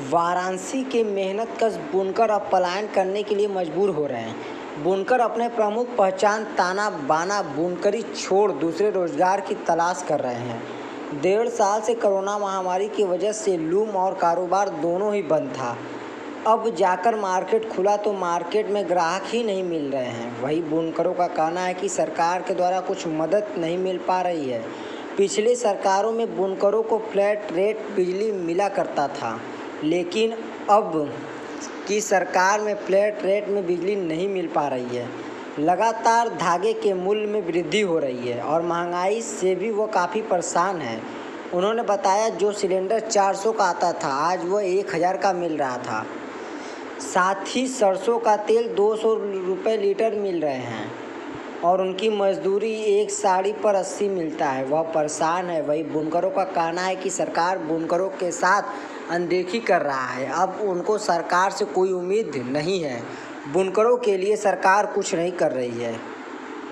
वाराणसी के मेहनतकश बुनकर अब पलायन करने के लिए मजबूर हो रहे हैं। बुनकर अपने प्रमुख पहचान ताना बाना बुनकरी छोड़ दूसरे रोजगार की तलाश कर रहे हैं। 1.5 साल से कोरोना महामारी की वजह से लूम और कारोबार दोनों ही बंद था। अब जाकर मार्केट खुला तो मार्केट में ग्राहक ही नहीं मिल रहे हैं। वही बुनकरों का कहना है कि सरकार के द्वारा कुछ मदद नहीं मिल पा रही है। पिछली सरकारों में बुनकरों को फ्लैट रेट बिजली मिला करता था, लेकिन अब की सरकार में फ्लैट रेट में बिजली नहीं मिल पा रही है। लगातार धागे के मूल्य में वृद्धि हो रही है और महंगाई से भी वो काफ़ी परेशान है। उन्होंने बताया जो सिलेंडर 400 का आता था आज वो 1000 का मिल रहा था। साथ ही सरसों का तेल 200 रुपये लीटर मिल रहे हैं और उनकी मजदूरी एक साड़ी पर 80 मिलता है। वह परेशान है। वही बुनकरों का कहना है कि सरकार बुनकरों के साथ अनदेखी कर रहा है। अब उनको सरकार से कोई उम्मीद नहीं है। बुनकरों के लिए सरकार कुछ नहीं कर रही है।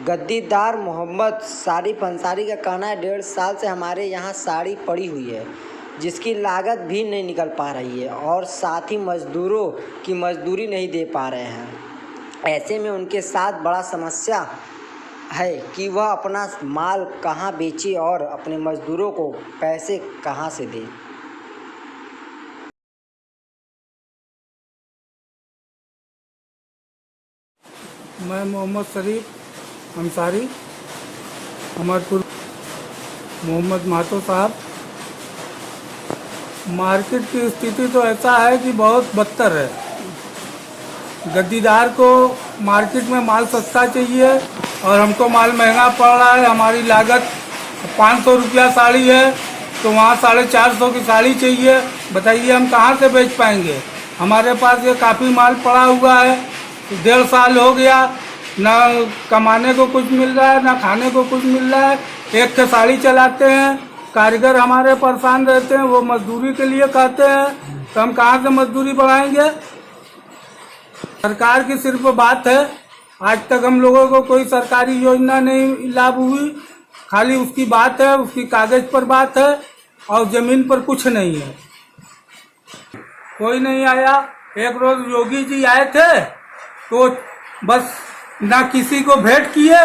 गद्दीदार मोहम्मद सारिफ अंसारी का कहना है 1.5 साल से हमारे यहाँ साड़ी पड़ी हुई है जिसकी लागत भी नहीं निकल पा रही है और साथ ही मजदूरों की मजदूरी नहीं दे पा रहे हैं। ऐसे में उनके साथ बड़ा समस्या है कि वह अपना माल कहाँ बेचे और अपने मजदूरों को पैसे कहाँ से दे। मैं मोहम्मद शरीफ अंसारी अमरपुर मोहम्मद महतो साहब। मार्केट की स्थिति तो ऐसा है कि बहुत बदतर है। गद्दीदार को मार्केट में माल सस्ता चाहिए और हमको माल महंगा पड़ रहा है। हमारी लागत 500 रुपया साड़ी है तो वहाँ 450 की साड़ी चाहिए। बताइए हम कहाँ से बेच पाएंगे। हमारे पास ये काफ़ी माल पड़ा हुआ है। 1.5 साल हो गया, ना कमाने को कुछ मिल रहा है ना खाने को कुछ मिल रहा है। एक के साड़ी चलाते हैं, कारीगर हमारे परेशान रहते हैं, वो मजदूरी के लिए कहते हैं तो हम कहाँ से मजदूरी बढ़ाएंगे। सरकार की सिर्फ बात है, आज तक हम लोगों को कोई सरकारी योजना नहीं लाभ हुई। खाली उसकी बात है, उसकी कागज पर बात है और जमीन पर कुछ नहीं है। कोई नहीं आया। एक रोज योगी जी आए थे तो बस ना किसी को भेंट किए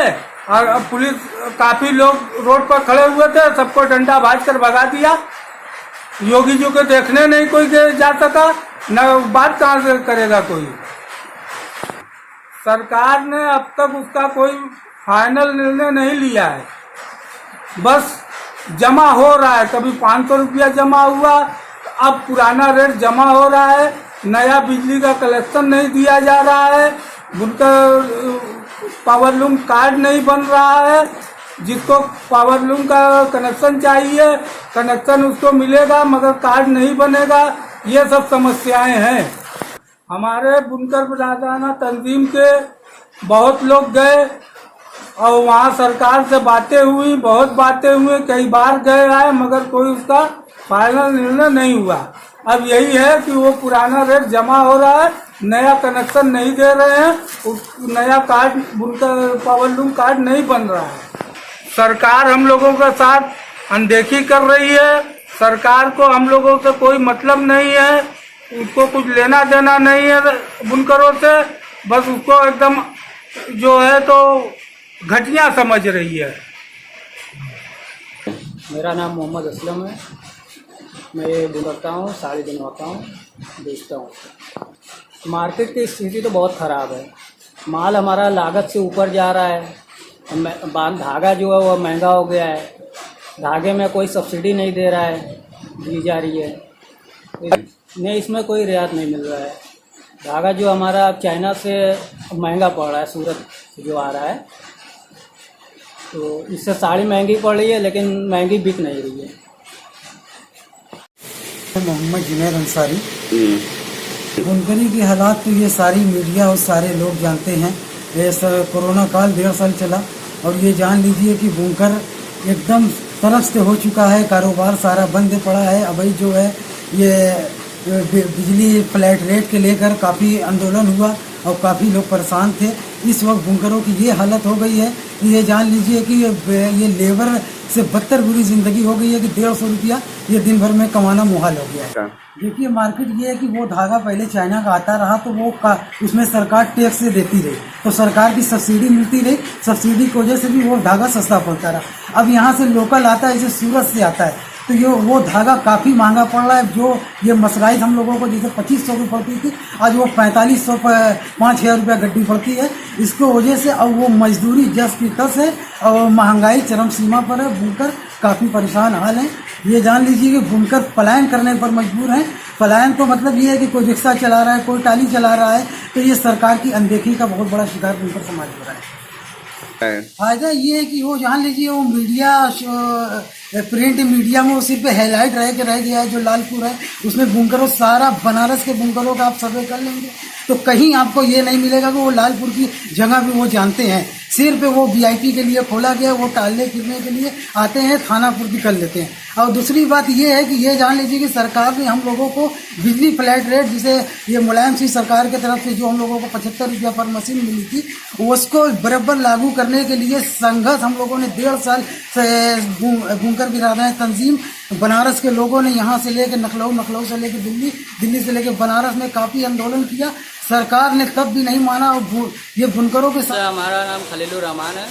और अब पुलिस काफी लोग रोड पर खड़े हुए थे, सबको डंडा भाज कर भगा दिया। योगी जी को देखने नहीं कोई जा सका, ना बात कहाँ से करेगा कोई। सरकार ने अब तक उसका कोई फाइनल निर्णय नहीं लिया है। बस जमा हो रहा है। कभी 500 रुपया जमा हुआ, अब पुराना रेट जमा हो रहा है। नया बिजली का कलेक्शन नहीं दिया जा रहा है। उनका पावरलूम कार्ड नहीं बन रहा है। जिसको पावरलूम का कनेक्शन चाहिए कनेक्शन उसको मिलेगा मगर कार्ड नहीं बनेगा। ये सब समस्याएं हैं। हमारे बुनकर बरादराना तंजीम के बहुत लोग गए और वहाँ सरकार से बातें हुई, बहुत बातें हुई, कई बार गए आए मगर कोई उसका फाइनल निर्णय नहीं हुआ। अब यही है कि वो पुराना रेट जमा हो रहा है, नया कनेक्शन नहीं दे रहे हैं, नया कार्ड बुनकर पावरलूम कार्ड नहीं बन रहा है। सरकार हम लोगों के साथ अनदेखी कर रही है। सरकार को हम लोगों से कोई मतलब नहीं है, उसको कुछ लेना देना नहीं है बुनकरों से। बस उसको एकदम जो है तो घटिया समझ रही है। मेरा नाम मोहम्मद असलम है। मैं ये बुनता हूँ, साड़ी बनवाता हूँ, बेचता हूँ। मार्केट की स्थिति तो बहुत ख़राब है। माल हमारा लागत से ऊपर जा रहा है। धागा जो है वो महंगा हो गया है। धागे में कोई सब्सिडी नहीं दे रहा है, दी जा रही है नहीं, इसमें कोई रियायत नहीं मिल रहा है। धागा जो हमारा चाइना से महंगा पड़ रहा है, सूरत जो आ रहा है, तो इससे साड़ी महंगी पड़ रही है लेकिन महंगी बिक नहीं रही है। मोहम्मद जुनैद अंसारी। बुनकरी के हालात तो ये सारी मीडिया और सारे लोग जानते हैं। कोरोना काल 1.5 साल चला और ये जान लीजिए कि बुनकर एकदम तरफ से हो चुका है। कारोबार सारा बंद पड़ा है। अभी जो है ये बिजली फ्लैट रेट के लेकर काफ़ी आंदोलन हुआ और काफ़ी लोग परेशान थे। इस वक्त बुनकरों की ये हालत हो गई है कि ये जान लीजिए कि ये लेबर से बदतर बुरी ज़िंदगी हो गई है कि 150 रुपया ये दिन भर में कमाना मुहाल हो गया है। देखिए मार्केट ये है कि वो धागा पहले चाइना का आता रहा तो वो उसमें सरकार टैक्स से देती रही, तो सरकार की सब्सिडी मिलती रही, सब्सिडी की वजह से भी वो धागा सस्ता पड़ता रहा। अब यहाँ से लोकल आता है, जैसे सूरत से आता है, तो ये वो धागा काफ़ी महंगा पड़ रहा है। जो ये मसराइज हम लोगों को जैसे 2500 की पड़ती थी, आज वो 4500 5,000 रुपया गड्डी पड़ती है। इसको वजह से अब वो मजदूरी जस की तस है और महंगाई चरम सीमा पर है। बुनकर काफ़ी परेशान हाल है। ये जान लीजिए कि बुनकर पलायन करने पर मजबूर हैं। पलायन तो मतलब ये है कि कोई रिक्शा चला रहा है, कोई टाली चला रहा है, तो ये सरकार की अनदेखी का बहुत बड़ा शिकार बुनकर समाज हो रहा है। फायदा ये है कि वो जान लीजिए वो मीडिया प्रिंट मीडिया में वो सिर्फ हाईलाइट रह गया है। जो लालपुर है उसमें बुनकरों, सारा बनारस के बुनकरों का आप सर्वे कर लेंगे तो कहीं आपको ये नहीं मिलेगा कि वो लालपुर की जगह भी वो जानते हैं। सिर्फ वो वीआईपी के लिए खोला गया, वो टालने फिरने के लिए आते हैं, थाना पूर्ति कर लेते हैं। और दूसरी बात ये है कि ये जान लीजिए कि सरकार ने हम लोगों को बिजली फ्लैट रेट, जिसे ये मुलायम सिंह सरकार की तरफ से जो हम लोगों को 75 रुपया पर मशीन मिली थी, उसको बराबर लागू करने के लिए संघर्ष हम लोगों ने 1.5 साल से बुनकर बिरादरान तंजीम बनारस के लोगों ने यहाँ से लेकर लखनऊ से लेकर दिल्ली से लेकर बनारस में काफ़ी आंदोलन किया। सरकार ने तब भी नहीं माना और ये बुनकरों के साथ। हमारा नाम खलीलुर रहमान है।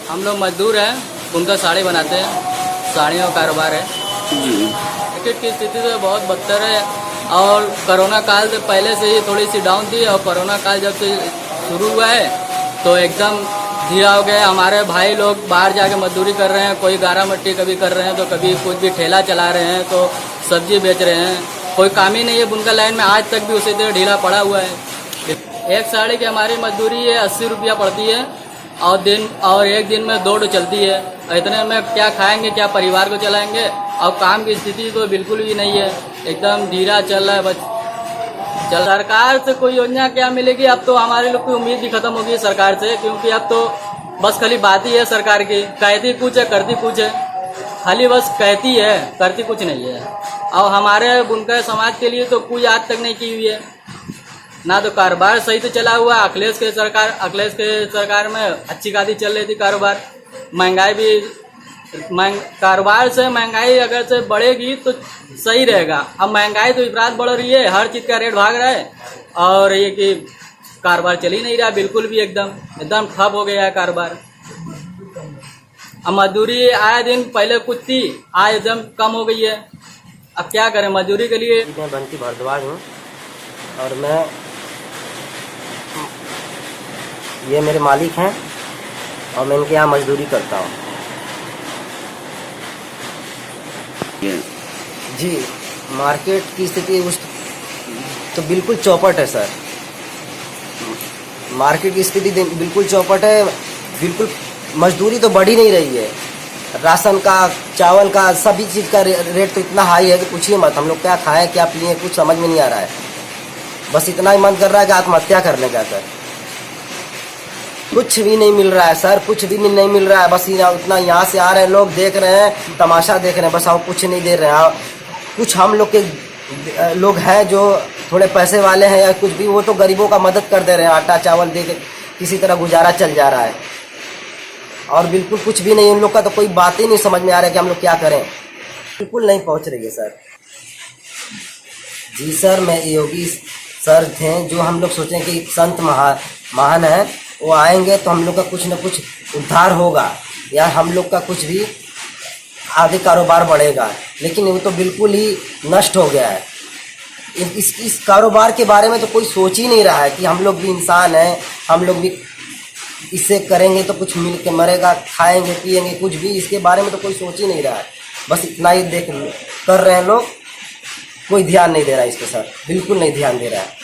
हम लोग मजदूर हैं, बुनकर साड़ी बनाते हैं, साड़ियों का कारोबार है। मार्केट की स्थिति तो बहुत बदतर है और कोरोना काल से पहले से ही थोड़ी सी डाउन थी और कोरोना काल जब से शुरू हुआ है तो एकदम धीरा हो गया। हमारे भाई लोग बाहर जाके मजदूरी कर रहे हैं, कोई गारा मट्टी कभी कर रहे हैं तो कभी कुछ भी ठेला चला रहे हैं, तो सब्जी बेच रहे हैं। कोई काम ही नहीं है बुनकर लाइन में, आज तक भी उसी तरह ढीला पड़ा हुआ है। एक साड़ी की हमारी मजदूरी है 80 रुपया पड़ती है और एक दिन में 2 चलती है। इतने में क्या खाएंगे, क्या परिवार को चलाएंगे। और काम की स्थिति तो बिल्कुल भी नहीं है, एकदम धीरा चल रहा है। सरकार से कोई योजना क्या मिलेगी, अब तो हमारे लोग की उम्मीद भी खत्म होगी सरकार से, क्योंकि अब तो बस खाली बात ही है सरकार की। कहती कुछ है, करती कुछ है, खाली बस कहती है, करती कुछ नहीं है। और हमारे बुनकर समाज के लिए तो कोई आज तक नहीं की हुई है, ना तो कारोबार सही से चला हुआ। अखिलेश के सरकार में अच्छी खासी चल रही थी कारोबार। महंगाई भी कारोबार से महंगाई अगर से बढ़ेगी तो सही रहेगा। अब महंगाई तो इफरात बढ़ रही है, हर चीज़ का रेट भाग रहा है और ये कि कारोबार चल ही नहीं रहा बिल्कुल भी, एकदम ठप हो गया है कारोबार। अब मजदूरी आए दिन पहले कुछ थी, आज एकदम कम हो गई है। अब क्या करें मजदूरी के लिए। मैं बंटी भारद्वाज हूँ और मैं ये मेरे मालिक हैं और मैं इनके यहाँ मजदूरी करता हूँ। जी मार्केट की स्थिति उस तो बिल्कुल चौपट है सर। मार्केट की स्थिति बिल्कुल चौपट है, बिल्कुल मजदूरी तो बढ़ ही नहीं रही है। राशन का, चावल का, सभी चीज़ का रेट तो इतना हाई है कि पूछिए मत। हम लोग क्या खाएं क्या पिए कुछ समझ में नहीं आ रहा है। बस इतना ही मन कर रहा है कि आत्महत्या करने का सर। कुछ भी नहीं मिल रहा है सर, कुछ भी नहीं मिल रहा है। बस इतना यहाँ से आ रहे हैं लोग, देख रहे हैं, तमाशा देख रहे हैं, बस और कुछ नहीं दे रहे हैं। कुछ हम लोग के लोग हैं जो थोड़े पैसे वाले हैं या कुछ भी, वो तो गरीबों का मदद कर दे रहे हैं, आटा चावल दे के किसी तरह गुजारा चल जा रहा है। और बिल्कुल कुछ भी नहीं, उन लोग का तो कोई बात ही नहीं समझ में आ रहा है कि हम लोग क्या करें। बिल्कुल नहीं पहुंच रही है सर। जी सर, मैं योगी सर थे जो हम लोग सोचें कि संत महान है, वो आएंगे तो हम लोग का कुछ न कुछ उद्धार होगा या हम लोग का कुछ भी आगे कारोबार बढ़ेगा। लेकिन वो तो बिल्कुल ही नष्ट हो गया है। इस कारोबार के बारे में तो कोई सोच ही नहीं रहा है कि हम लोग भी इंसान हैं, हम लोग भी इससे करेंगे तो कुछ मिल के मरेगा, खाएंगे पिएंगे कुछ भी, इसके बारे में तो कोई सोच ही नहीं रहा है। बस इतना ही कर रहे हैं लोग, कोई ध्यान नहीं दे रहा है इस पे सर, बिल्कुल नहीं ध्यान दे रहा है।